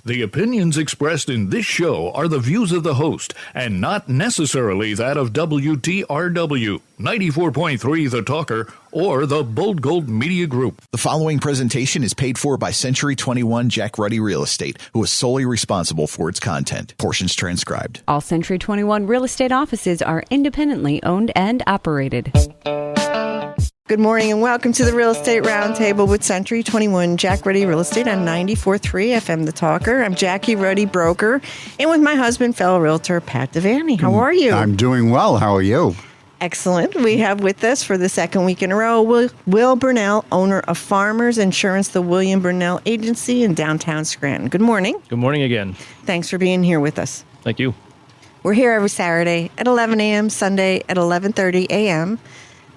The opinions expressed in this show are the views of the host and not necessarily that of WTRW, 94.3 The Talker, or the Bold Gold Media Group. The following presentation is paid for by Century 21 Jack Ruddy Real Estate, who is solely responsible for its content. Portions transcribed. All Century 21 real estate offices are independently owned and operated. Good morning and welcome to the Real Estate Roundtable with Century 21 Jack Ruddy Real Estate on 94.3 FM The Talker. I'm Jackie Ruddy, broker, and with my husband, fellow realtor, Pat Devaney. How are you? I'm doing well. How are you? Excellent. We have with us for the second week in a row, Will Burnell, owner of Farmers Insurance, the William Burnell Agency in downtown Scranton. Good morning. Good morning again. Thanks for being here with us. Thank you. We're here every Saturday at 11 a.m., Sunday at 11:30 a.m.,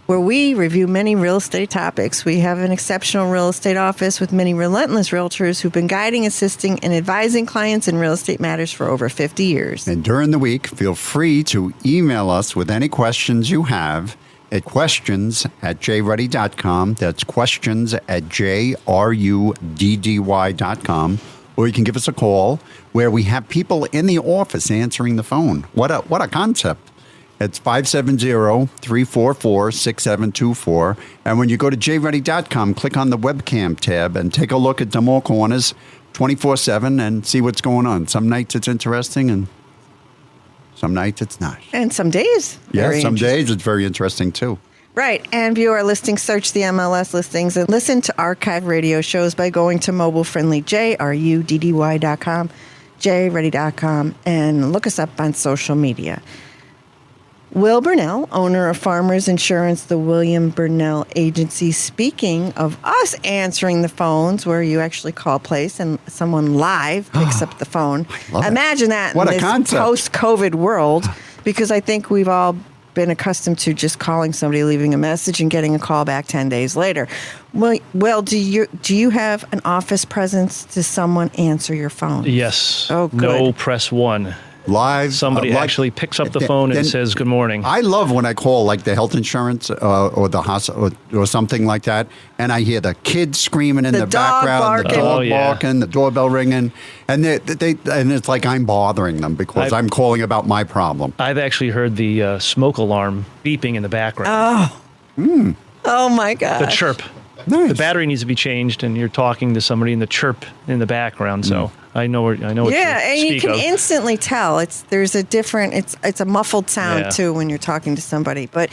where we review many real estate topics. We have an exceptional real estate office with many relentless realtors who've been guiding, assisting, and advising clients in real estate matters for over 50 years. And during the week, feel free to email us with any questions you have at questions@jruddy.com. That's questions@jruddy.com. Or you can give us a call where we have people in the office answering the phone. What a concept. It's 570-344-6724. And when you go to jruddy.com, click on the webcam tab and take a look at them all corners 24/7 and see what's going on. Some nights it's interesting and some nights it's not. And some days. Yeah, some days it's very interesting too. Right. And view our listings, search the MLS listings, and listen to archive radio shows by going to mobile-friendly jruddy.com, jruddy.com, and look us up on social media. Will Burnell, owner of Farmers Insurance, the William Burnell Agency. Speaking of us answering the phones, where you actually call place and someone live picks up the phone. It. Imagine that What in a this concept. post-COVID world, because I think we've all been accustomed to just calling somebody, leaving a message, and getting a call back 10 days later. Well, do you have an office presence? Does someone answer your phone? Yes. Oh, good. No, press 1. Live. Somebody actually picks up the phone and says, good morning. I love when I call like the health insurance or the hospital or something like that, and I hear the kids screaming in the background, the dog barking, the doorbell ringing, and and it's like I'm bothering them because I'm calling about my problem. I've actually heard the smoke alarm beeping in the background. Oh my God. The chirp. Nice. The battery needs to be changed, and you're talking to somebody, and the chirp in the background. So I know what Yeah, you and you speak can of. instantly tell. It's a muffled sound Yeah. too when you're talking to somebody. But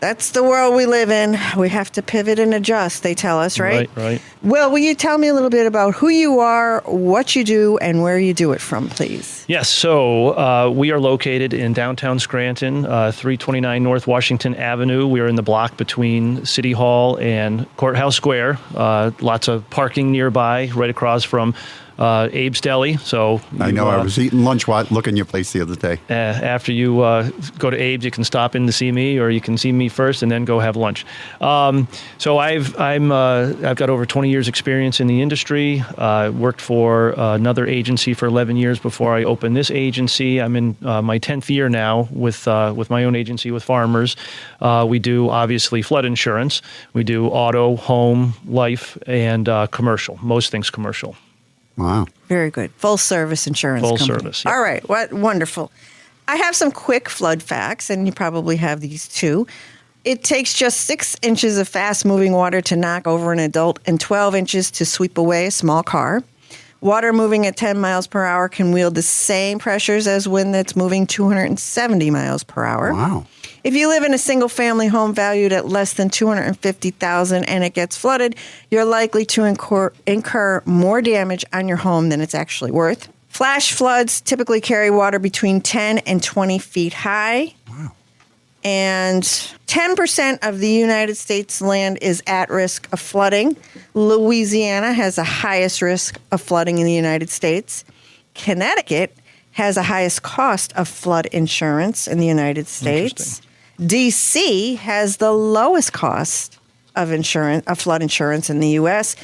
that's the world we live in. We have to pivot and adjust, they tell us, right? Right. Well, will you tell me a little bit about who you are, what you do, and where you do it from, please? Yes, so we are located in downtown Scranton, 329 North Washington Avenue. We are in the block between City Hall and Courthouse Square. Lots of parking nearby, right across from Abe's Deli. So I know. I was eating lunch while looking your place the other day. after you go to Abe's, you can stop in to see me, or you can see me first and then go have lunch. So I've got over 20 years experience in the industry. Worked for another agency for 11 years before I opened this agency. I'm in my 10th year now with my own agency with Farmers. We do obviously flood insurance. We do auto, home, life, and commercial. Most things commercial. Wow. Very good. Full service insurance Full company. service, yeah. All right. What wonderful. I have some quick flood facts, and you probably have these too. It takes just 6 inches of fast-moving water to knock over an adult and 12 inches to sweep away a small car. Water moving at 10 miles per hour can wield the same pressures as wind that's moving 270 miles per hour. Wow. If you live in a single-family home valued at less than $250,000 and it gets flooded, you're likely to incur more damage on your home than it's actually worth. Flash floods typically carry water between 10 and 20 feet high. Wow. And 10% of the United States land is at risk of flooding. Louisiana has the highest risk of flooding in the United States. Connecticut has the highest cost of flood insurance in the United States. D.C. has the lowest cost of flood insurance in the U.S.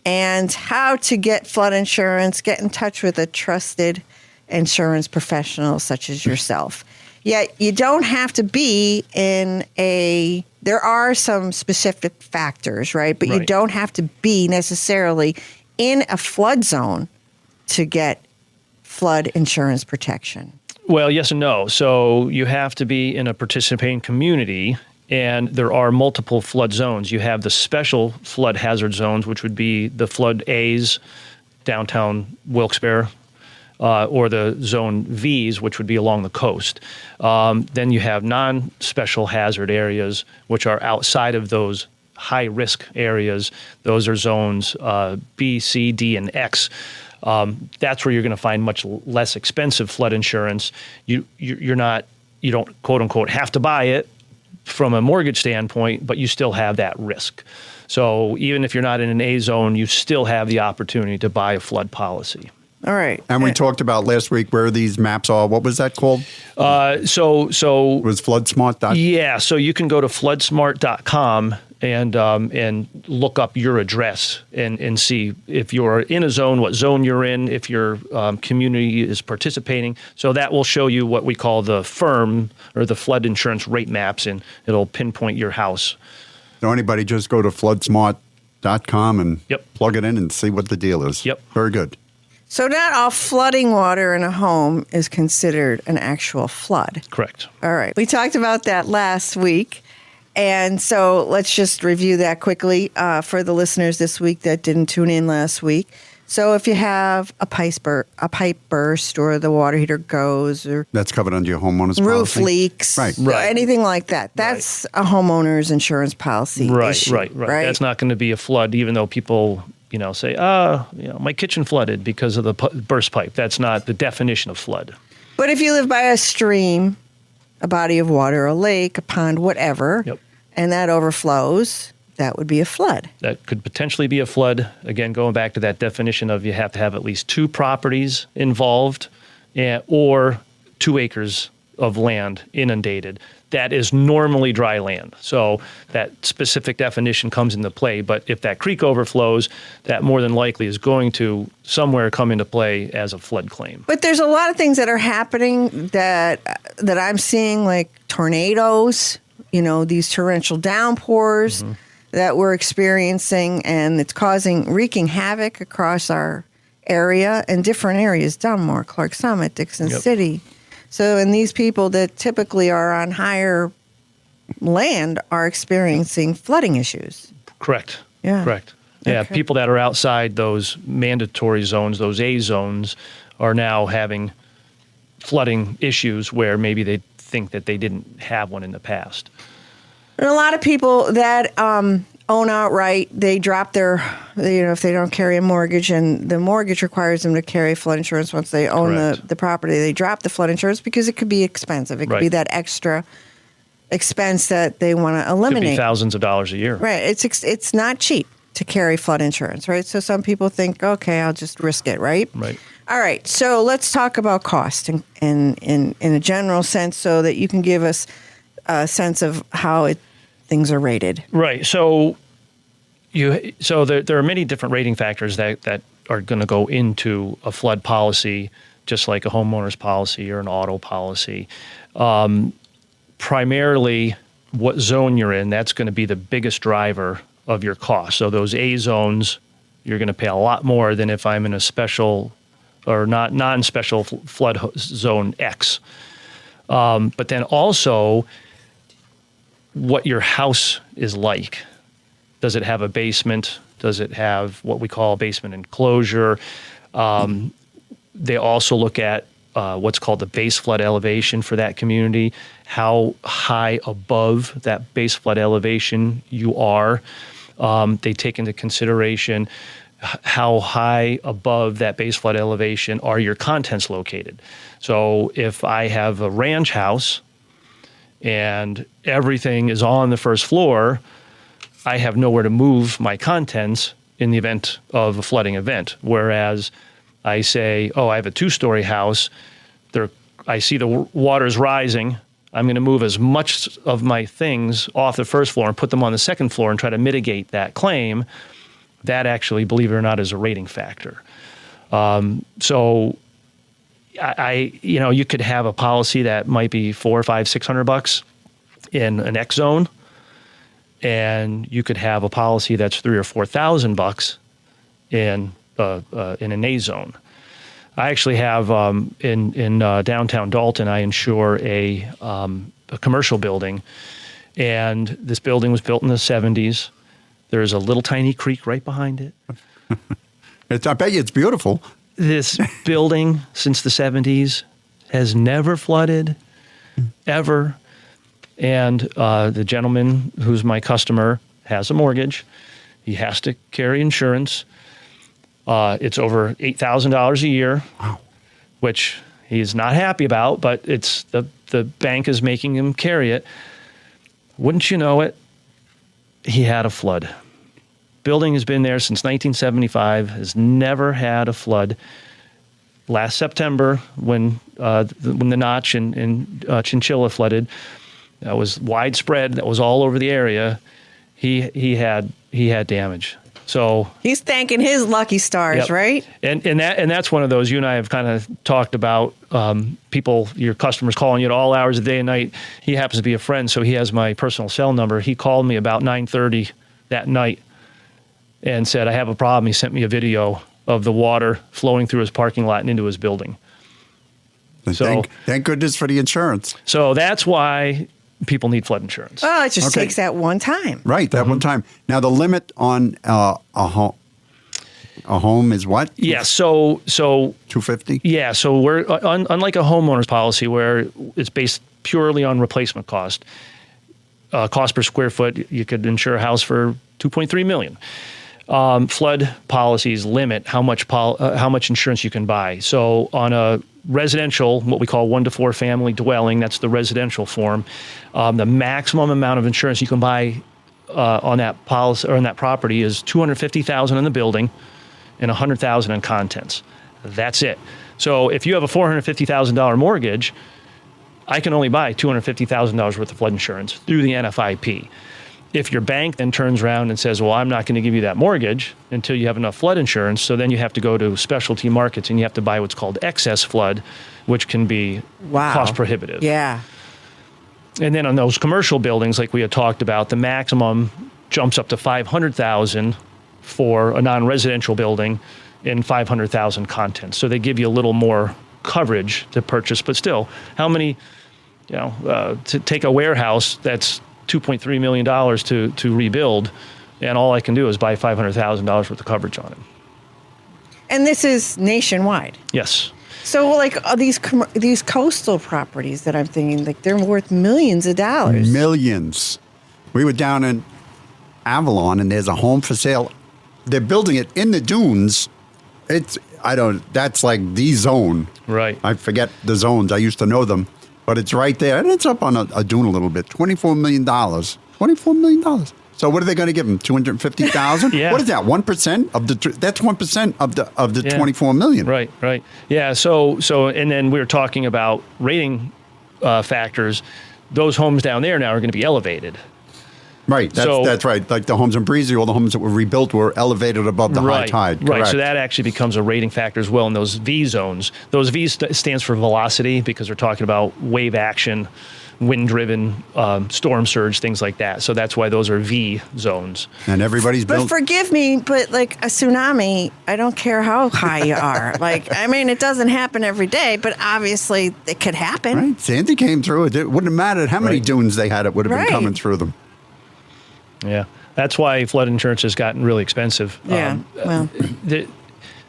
And how to get flood insurance, get in touch with a trusted insurance professional such as yourself. Yet you don't have to be there are some specific factors, right? But you don't have to be necessarily in a flood zone to get flood insurance protection? Well, yes and no. So you have to be in a participating community, and there are multiple flood zones. You have the special flood hazard zones, which would be the flood A's, downtown Wilkes-Barre, or the zone V's, which would be along the coast. Then you have non-special hazard areas, which are outside of those high-risk areas. Those are zones B, C, D, and X. That's where you're going to find much less expensive flood insurance. You don't quote unquote have to buy it from a mortgage standpoint, but you still have that risk. So even if you're not in an A zone, you still have the opportunity to buy a flood policy. All right. And we talked about last week where these maps are. What was that called? So it was FloodSmart. Yeah. So you can go to floodsmart.com and look up your address and see if you're in a zone, what zone you're in, if your community is participating. So that will show you what we call the FIRM, or the flood insurance rate maps, and it'll pinpoint your house. So anybody just go to floodsmart.com and plug it in and see what the deal is. Yep. Very good. So not all flooding water in a home is considered an actual flood. Correct. All right. We talked about that last week. And so let's just review that quickly for the listeners this week that didn't tune in last week. So if you have a pipe burst or the water heater goes, or that's covered under your homeowner's roof policy. leaks, right. Anything like that, that's a homeowner's insurance policy issue. Right. That's not going to be a flood, even though people say, my kitchen flooded because of the burst pipe. That's not the definition of flood. But if you live by a stream, a body of water, a lake, a pond, whatever, and that overflows, that would be a flood. That could potentially be a flood. Again, going back to that definition of you have to have at least 2 properties involved or 2 acres of land inundated. That is normally dry land. So that specific definition comes into play. But if that creek overflows, that more than likely is going to somewhere come into play as a flood claim. But there's a lot of things that are happening that I'm seeing, like tornadoes, these torrential downpours that we're experiencing, and it's wreaking havoc across our area and different areas, Dunmore, Clark Summit, Dixon City. So, and these people that typically are on higher land are experiencing flooding issues. Correct. Yeah. Correct. Yeah, Okay. people that are outside those mandatory zones, those A zones, are now having flooding issues where maybe they think that they didn't have one in the past. And a lot of people that own outright, they drop their, if they don't carry a mortgage, and the mortgage requires them to carry flood insurance once they own the property, they drop the flood insurance because it could be expensive. It could be that extra expense that they want to eliminate. Could be thousands of dollars a year. Right. It's not cheap to carry flood insurance, right? So some people think, okay, I'll just risk it, right? Right. All right. So let's talk about cost in a general sense, so that you can give us a sense of how things are rated. Right. So there are many different rating factors that are going to go into a flood policy, just like a homeowner's policy or an auto policy. Primarily, what zone you're in, that's going to be the biggest driver of your cost. So those A zones, you're going to pay a lot more than if I'm in a special or non-special flood zone X. But then also, what your house is like. Does it have a basement? Does it have what we call a basement enclosure? They also look at what's called the base flood elevation for that community, how high above that base flood elevation you are. They take into consideration how high above that base flood elevation are your contents located. So if I have a ranch house and everything is on the first floor, I have nowhere to move my contents in the event of a flooding event. Whereas I say, I have a 2-story house, I see the water's rising, I'm going to move as much of my things off the first floor and put them on the second floor and try to mitigate that claim. That actually, believe it or not, is a rating factor. So you could have a policy that might be $400, $500, $600 in an X zone, and you could have a policy that's $3,000 or $4,000 in an A zone. I actually have in downtown Dalton, I insure a commercial building, and this building was built in the 70s. There's a little tiny creek right behind it. I bet you it's beautiful. This building since the 70s has never flooded, ever. And the gentleman who's my customer has a mortgage. He has to carry insurance. It's over $8,000 a year, wow, which he's not happy about, but it's the bank is making him carry it. Wouldn't you know it, he had a flood. Building has been there since 1975, has never had a flood. Last September, when the Notch and Chinchilla flooded, that was widespread. That was all over the area. He had damage. So he's thanking his lucky stars, yep. Right? And that's one of those you and I have kind of talked about. People, your customers calling you at all hours of the day and night. He happens to be a friend, so he has my personal cell number. He called me about 9:30 that night and said, "I have a problem." He sent me a video of the water flowing through his parking lot and into his building. So thank goodness for the insurance. So that's why people need flood insurance. Oh, it just takes that one time. Right, that one time. Now, the limit on a home is what? Yeah, so $250? Yeah, so we're unlike a homeowner's policy where it's based purely on replacement cost. Cost per square foot, you could insure a house for $2.3 million. Flood policies limit how much insurance you can buy. So on a residential, what we call 1 to 4 family dwelling, that's the residential form. The maximum amount of insurance you can buy on that policy or on that property is $250,000 in the building and $100,000 in contents. That's it. So if you have a $450,000 mortgage, I can only buy $250,000 worth of flood insurance through the NFIP. If your bank then turns around and says, well, I'm not going to give you that mortgage until you have enough flood insurance, so then you have to go to specialty markets and you have to buy what's called excess flood, which can be cost prohibitive. Yeah. And then on those commercial buildings, like we had talked about, the maximum jumps up to $500,000 for a non-residential building and $500,000 contents. So they give you a little more coverage to purchase, but still, how many, to take a warehouse that's $2.3 million to rebuild, and all I can do is buy $500,000 worth of coverage on it. And this is nationwide. Yes. So, like these coastal properties that I'm thinking, like they're worth millions of dollars. Millions. We were down in Avalon, and there's a home for sale. They're building it in the dunes. That's like the zone. Right. I forget the zones. I used to know them. But it's right there, and it's up on a dune a little bit. $24 million. $24 million. So what are they going to give them? $250,000? Yeah. What is that? 1% of the? That's 1% of the $24 million. Right. Yeah. So, and then we were talking about rating factors. Those homes down there now are going to be elevated. Right. That's right. Like the homes in Breezy, all the homes that were rebuilt were elevated above the high tide. Correct. Right. So that actually becomes a rating factor as well in those V zones. Those V stands for velocity because we're talking about wave action, wind-driven, storm surge, things like that. So that's why those are V zones. And everybody's built. But forgive me, but like a tsunami, I don't care how high you are. It doesn't happen every day, but obviously it could happen. Right. Sandy came through. It wouldn't have mattered how many dunes they had. It would have been coming through them. Yeah, that's why flood insurance has gotten really expensive. Yeah,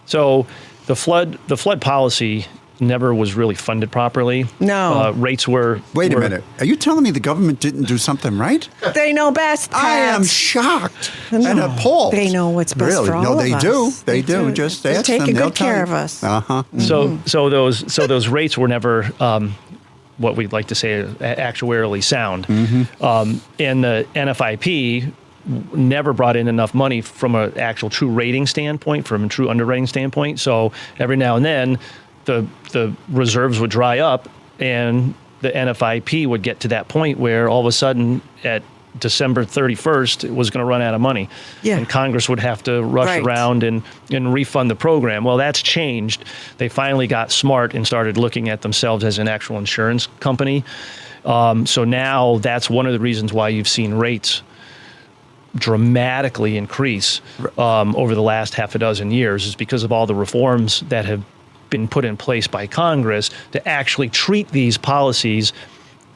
so the flood policy never was really funded properly. No. Rates were... Wait a minute. Are you telling me the government didn't do something right? They know best, Pat. I am shocked and appalled. They know what's best for all of us. No, they do. They do. Just ask them. Taking good care of us. Uh-huh. Mm-hmm. So those rates were never... what we'd like to say actuarially sound. Mm-hmm. And the NFIP never brought in enough money from an actual true rating standpoint, from a true underwriting standpoint. So every now and then, the reserves would dry up, and the NFIP would get to that point where all of a sudden at December 31st, it was going to run out of money. Yeah. And Congress would have to rush around and refund the program. Well, that's changed. They finally got smart and started looking at themselves as an actual insurance company. So now that's one of the reasons why you've seen rates dramatically increase over the last half a dozen years, is because of all the reforms that have been put in place by Congress to actually treat these policies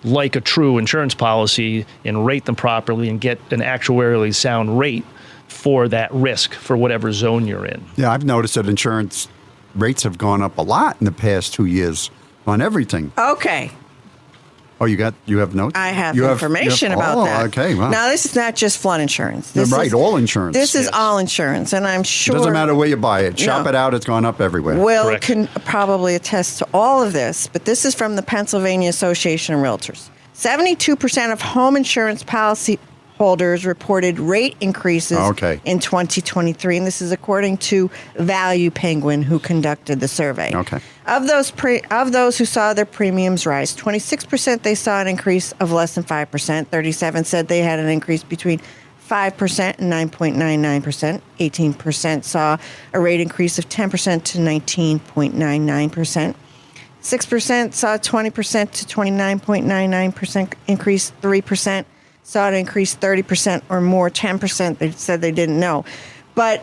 like a true insurance policy and rate them properly and get an actuarially sound rate for that risk for whatever zone you're in. Yeah, I've noticed that insurance rates have gone up a lot in the past 2 years on everything. Okay. Oh, you have notes? I have information about that. Okay, wow. Now, this is not just flood insurance. You're right, all insurance. This is all insurance, and I'm sure... It doesn't matter where you buy it. Shop it out, it's gone up everywhere. Will can probably attest to all of this, but this is from the Pennsylvania Association of Realtors. 72% of home insurance policy holders reported rate increases in 2023, and this is according to Value Penguin, who conducted the survey. Okay. Of those who saw their premiums rise, 26% they saw an increase of less than 5%. 37% said they had an increase between 5% and 9.99%. 18% saw a rate increase of 10% to 19.99%. 6% saw 20% to 29.99% increase. 3% saw it increase 30% or more. 10% they said they didn't know. And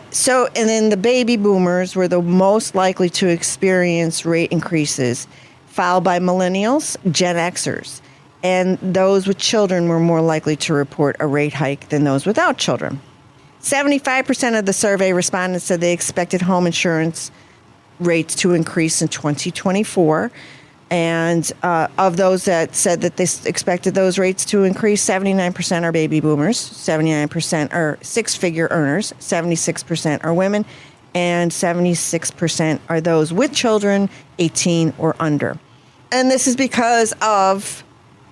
then the baby boomers were the most likely to experience rate increases, followed by millennials, Gen Xers. And those with children were more likely to report a rate hike than those without children. 75% of the survey respondents said they expected home insurance rates to increase in 2024. And of those that said that they expected those rates to increase, 79% are baby boomers, 79% are six-figure earners, 76% are women, and 76% are those with children 18 or under. And this is because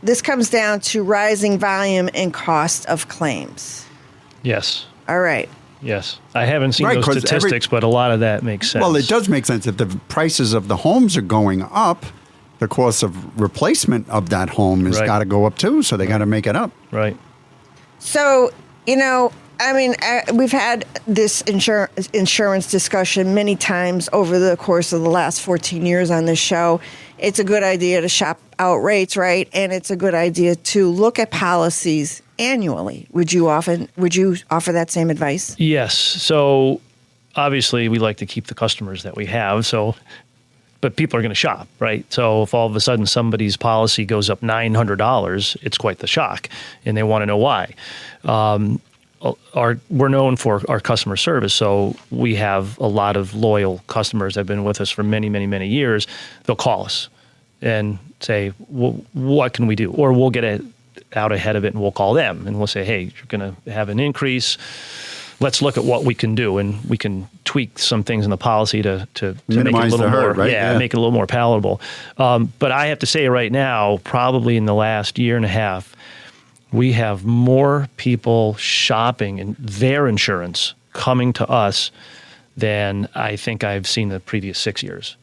this comes down to rising volume and cost of claims. Yes. All right. Yes. I haven't seen those statistics, but a lot of that makes sense. Well, it does make sense. If the prices of the homes are going up, the cost of replacement of that home has got to go up too, so they got to make it up. Right. So, we've had this insurance discussion many times over the course of the last 14 years on this show. It's a good idea to shop out rates, right? And it's a good idea to look at policies annually. Would you offer that same advice? Yes. So obviously we like to keep the customers that we have. But people are going to shop, right? So if all of a sudden somebody's policy goes up $900, it's quite the shock, and they want to know why. We're known for our customer service, so we have a lot of loyal customers that have been with us for many, many, many years. They'll call us and say, well, what can we do? Or we'll get out ahead of it and we'll call them and we'll say, hey, you're going to have an increase. Let's look at what we can do, and we can tweak some things in the policy to make it a little more, make it a little more palatable. But I have to say right now, probably in the last year and a half, we have more people shopping in their insurance coming to us than I think I've seen the previous 6 years.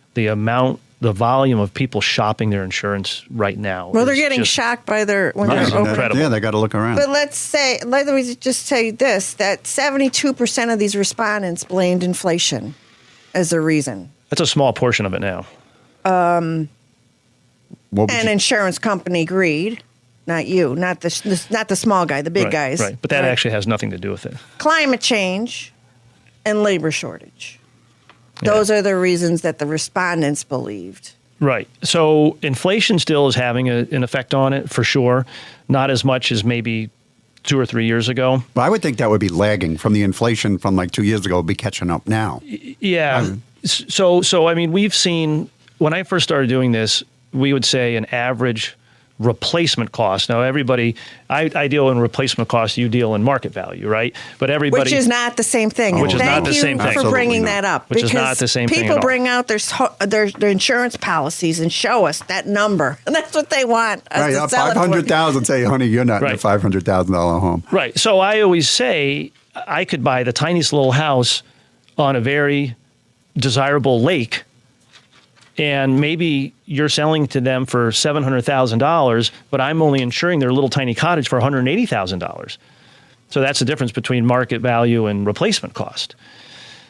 The volume of people shopping their insurance right now. Well, they're getting shocked by they're incredible. Yeah, they got to look around. But let me just say this, that 72% of these respondents blamed inflation as a reason. That's a small portion of it now. An insurance company agreed, not you, not the small guy, the big guys. Right, but that actually has nothing to do with it. Climate change and labor shortage. Those are the reasons that the respondents believed. Right. So inflation still is having an effect on it, for sure. Not as much as maybe 2 or 3 years ago. Well, I would think that would be lagging from the inflation from like 2 years ago. Would be catching up now. Yeah. So I mean, we've seen, when I first started doing this, we would say an average replacement cost. Now, everybody, I deal in replacement cost, you deal in market value, right? But everybody... Which is not the same thing. Which is not the same thing. Thank you for bringing that up. Which is not the same thing at all. People bring out their insurance policies and show us that number. And that's what they want us to sell $500,000, say, honey, you're not in a $500,000 home. Right. So I always say I could buy the tiniest little house on a very desirable lake, and maybe you're selling to them for $700,000, but I'm only insuring their little tiny cottage for $180,000. So that's the difference between market value and replacement cost.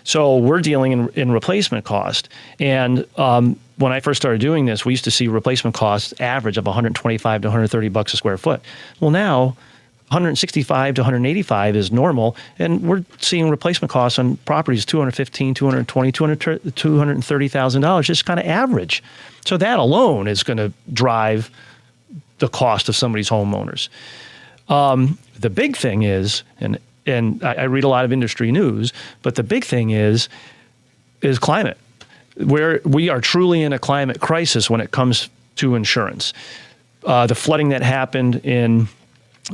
So we're dealing in replacement cost. And when I first started doing this, we used to see replacement costs average of $125 to $130 a square foot. Well, now 165 to 185 is normal, and we're seeing replacement costs on properties $215,000, $220,000, $230,000, just kind of average. So that alone is going to drive the cost of somebody's homeowners. The big thing is, and I read a lot of industry news, but the big thing is climate. We are truly in a climate crisis when it comes to insurance. The flooding that happened in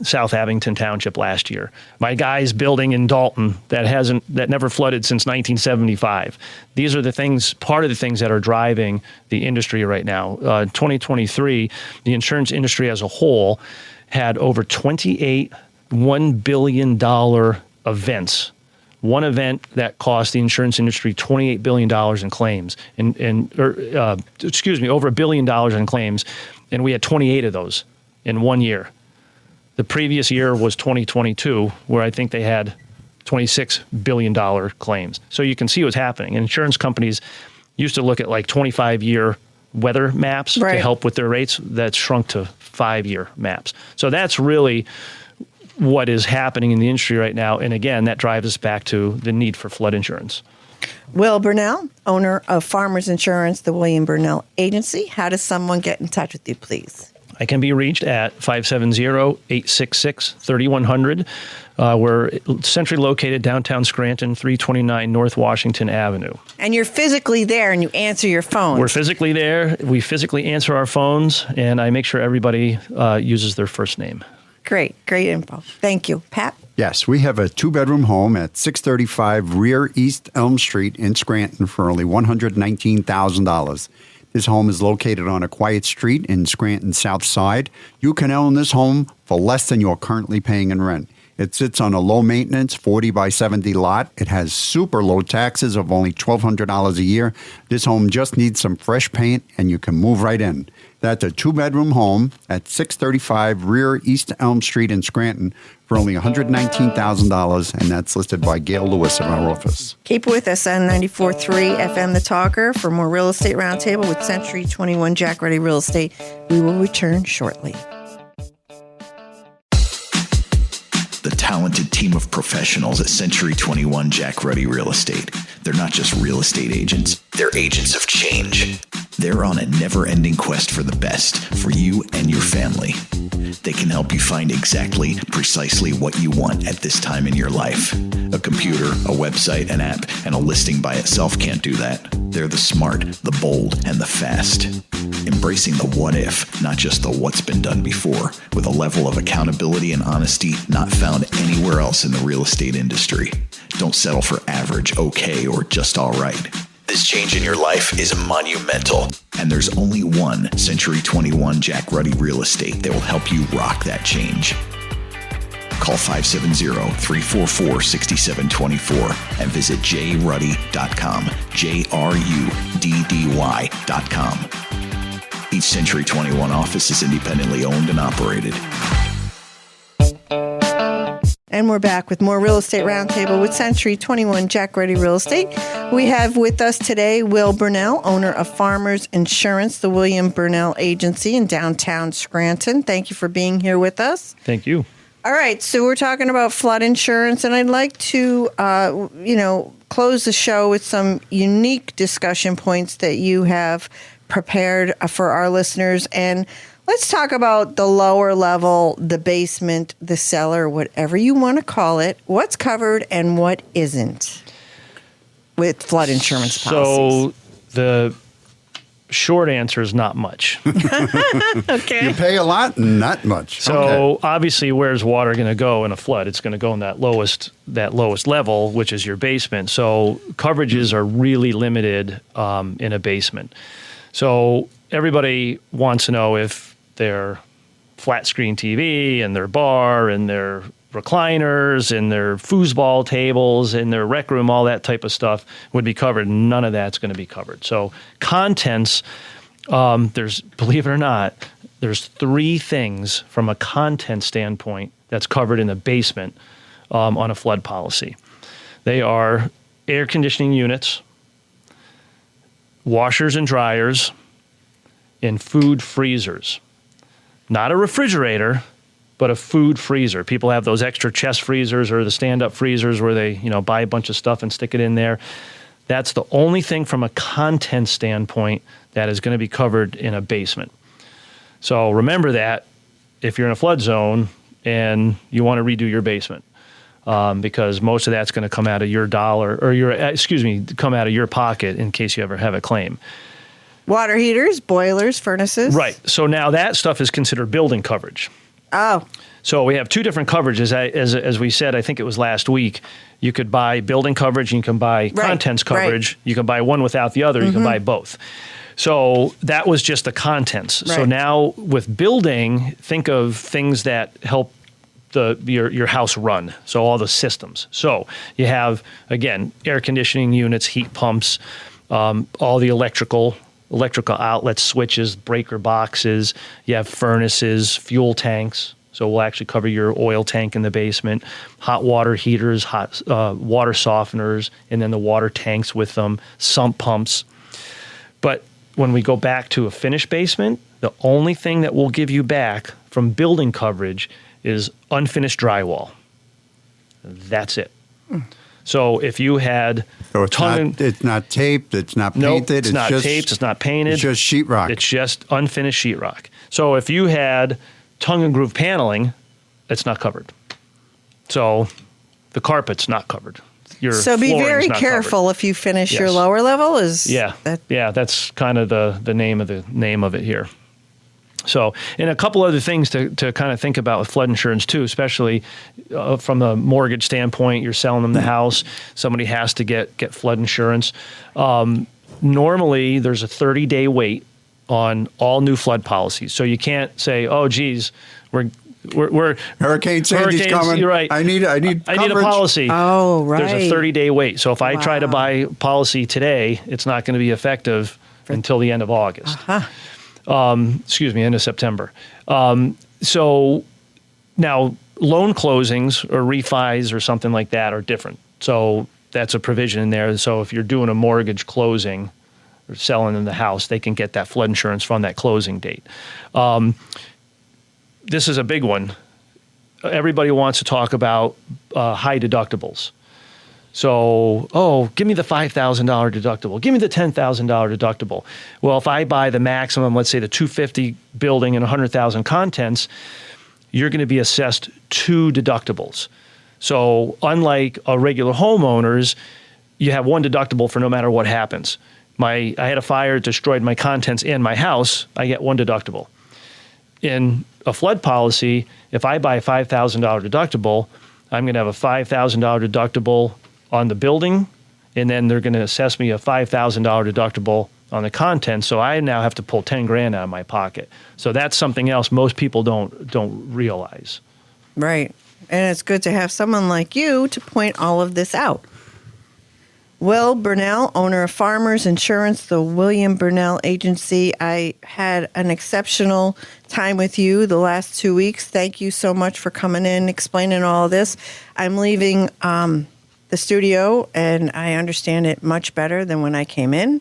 South Abington Township last year. My guy's building in Dalton that never flooded since 1975. These are part of the things that are driving the industry right now. 2023, the insurance industry as a whole had over 28 $1 billion events. One event that cost the insurance industry $28 billion in claims, over $1 billion in claims, and we had 28 of those in 1 year. The previous year was 2022, where I think they had $26 billion claims. So you can see what's happening. And insurance companies used to look at like 25-year weather maps to help with their rates. That's shrunk to 5-year maps. So that's really what is happening in the industry right now. And again, that drives us back to the need for flood insurance. Will Burnell, owner of Farmers Insurance, the William Burnell Agency. How does someone get in touch with you, please? I can be reached at 570-866-3100. We're centrally located downtown Scranton, 329 North Washington Avenue. And you're physically there and you answer your phone. We're physically there. We physically answer our phones, and I make sure everybody uses their first name. Great info. Thank you. Pat? Yes, we have a 2-bedroom home at 635 Rear East Elm Street in Scranton for only $119,000. This home is located on a quiet street in Scranton South Side. You can own this home for less than you're currently paying in rent. It sits on a low-maintenance 40 by 70 lot. It has super low taxes of only $1,200 a year. This home just needs some fresh paint, and you can move right in. That's a 2-bedroom home at 635 Rear East Elm Street in Scranton for only $119,000, and that's listed by Gail Lewis of our office. Keep with us on 94.3 FM The Talker for more Real Estate Roundtable with Century 21 Jack Ruddy Real Estate. We will return shortly. The talented team of professionals at Century 21 Jack Ruddy Real Estate. They're not just real estate agents, they're agents of change. They're on a never-ending quest for the best for you and your family. They can help you find precisely what you want at this time in your life. A computer, a website, an app, and a listing by itself can't do that. They're the smart, the bold, and the fast. Embracing the what if, not just the what's been done before, with a level of accountability and honesty not found anywhere else in the real estate industry. Don't settle for average, okay, or just all right. This change in your life is monumental, and there's only one Century 21 Jack Ruddy Real Estate that will help you rock that change. Call 570-344-6724 and visit jruddy.com, JRUDDY.com. Each Century 21 office is independently owned and operated. And we're back with more Real Estate Roundtable with Century 21 Jack Ruddy Real Estate. We have with us today Will Burnell, owner of Farmers Insurance, the William Burnell Agency in downtown Scranton. Thank you for being here with us. Thank you. All right, so we're talking about flood insurance, and I'd like to, close the show with some unique discussion points that you have prepared for our listeners. And let's talk about the lower level, the basement, the cellar, whatever you want to call it. What's covered and what isn't with flood insurance policies? So the short answer is not much. Okay. You pay a lot, not much. So obviously, where's water going to go in a flood? It's going to go in that lowest level, which is your basement. So coverages are really limited in a basement. So everybody wants to know if their flat screen TV and their bar and their recliners and their foosball tables and their rec room, all that type of stuff would be covered. None of that's going to be covered. So contents, believe it or not, there's 3 things from a content standpoint that's covered in the basement on a flood policy. They are air conditioning units, washers and dryers, and food freezers. Not a refrigerator, but a food freezer. People have those extra chest freezers or the stand-up freezers where they, buy a bunch of stuff and stick it in there. That's the only thing from a content standpoint that is going to be covered in a basement. So remember that if you're in a flood zone and you want to redo your basement, because most of that's going to come out of your dollar or come out of your pocket in case you ever have a claim. Water heaters, boilers, furnaces. Right. So now that stuff is considered building coverage. Oh. So we have two different coverages. As we said, I think it was last week, you could buy building coverage and you can buy contents coverage. Right. You can buy one without the other. You can buy both. So that was just the contents. Right. So now with building, think of things that help your house run. So all the systems. So you have, again, air conditioning units, heat pumps, all the electrical outlets, switches, breaker boxes. You have furnaces, fuel tanks. So we'll actually cover your oil tank in the basement, hot water heaters, hot water softeners, and then the water tanks with them, sump pumps. But when we go back to a finished basement, the only thing that we'll give you back from building coverage is unfinished drywall. That's it. So if you had... So it's not taped, it's not painted. Nope, it's not taped, it's not painted. It's just sheetrock. It's just unfinished sheetrock. So if you had tongue and groove paneling, it's not covered. So the carpet's not covered. So be very careful if you finish your lower level. That's kind of the name of it here. So, and a couple other things to kind of think about with flood insurance too, especially from the mortgage standpoint. You're selling them the house. Somebody has to get flood insurance. Normally, there's a 30-day wait on all new flood policies. So you can't say, "Oh, geez, we're Hurricane Sandy's coming. You're right. I need a policy. Oh, right. There's a 30-day wait. So if I try to buy policy today, it's not going to be effective until the end of August. End of September. So now loan closings or refis or something like that are different. So that's a provision in there. So if you're doing a mortgage closing or selling in the house, they can get that flood insurance from that closing date. This is a big one. Everybody wants to talk about high deductibles. So, give me the $5,000 deductible. Give me the $10,000 deductible. Well, if I buy the maximum, let's say the 250 building and 100,000 contents, you're going to be assessed 2 deductibles. So unlike a regular homeowners, you have one deductible for no matter what happens. I had a fire, it destroyed my contents and my house, I get one deductible. In a flood policy, if I buy a $5,000 deductible, I'm going to have a $5,000 deductible on the building, and then they're going to assess me a $5,000 deductible on the content. So I now have to pull $10,000 out of my pocket. So that's something else most people don't realize. Right. And it's good to have someone like you to point all of this out. Will Burnell, owner of Farmers Insurance, the William Burnell Agency. I had an exceptional time with you the last 2 weeks. Thank you so much for coming in, explaining all of this. I'm leaving the studio, and I understand it much better than when I came in.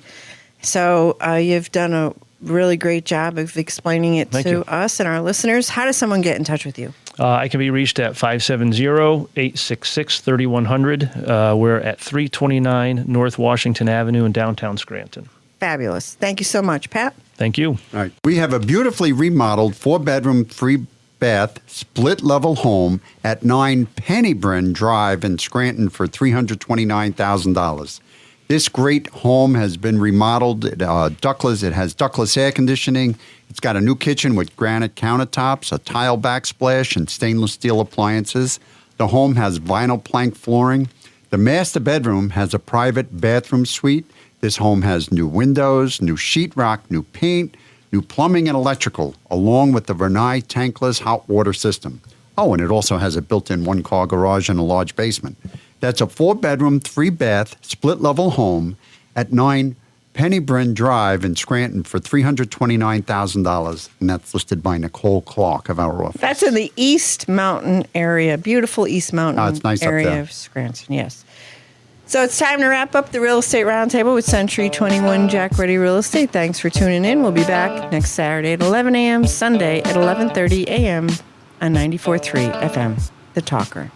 So you've done a really great job of explaining it to us and our listeners. How does someone get in touch with you? I can be reached at 570-866-3100. We're at 329 North Washington Avenue in downtown Scranton. Fabulous. Thank you so much, Pat. Thank you. All right. We have a beautifully remodeled 4-bedroom, 3-bath, split-level home at 9 Pennybryn Drive in Scranton for $329,000. This great home has been remodeled. It has ductless air conditioning. It's got a new kitchen with granite countertops, a tile backsplash, and stainless steel appliances. The home has vinyl plank flooring. The master bedroom has a private bathroom suite. This home has new windows, new sheetrock, new paint, new plumbing and electrical, along with the Vernai tankless hot water system. Oh, and it also has a built-in 1-car garage and a large basement. That's a 4-bedroom, 3-bath, split-level home at 9 Pennybryn Drive in Scranton for $329,000, and that's listed by Nicole Clark of our office. That's in the East Mountain area, beautiful East Mountain it's nice area of Scranton, yes. So it's time to wrap up the Real Estate Roundtable with Century 21 Jack Ready Real Estate. Thanks for tuning in. We'll be back next Saturday at 11 a.m., Sunday at 11:30 a.m. on 94.3 FM, The Talker.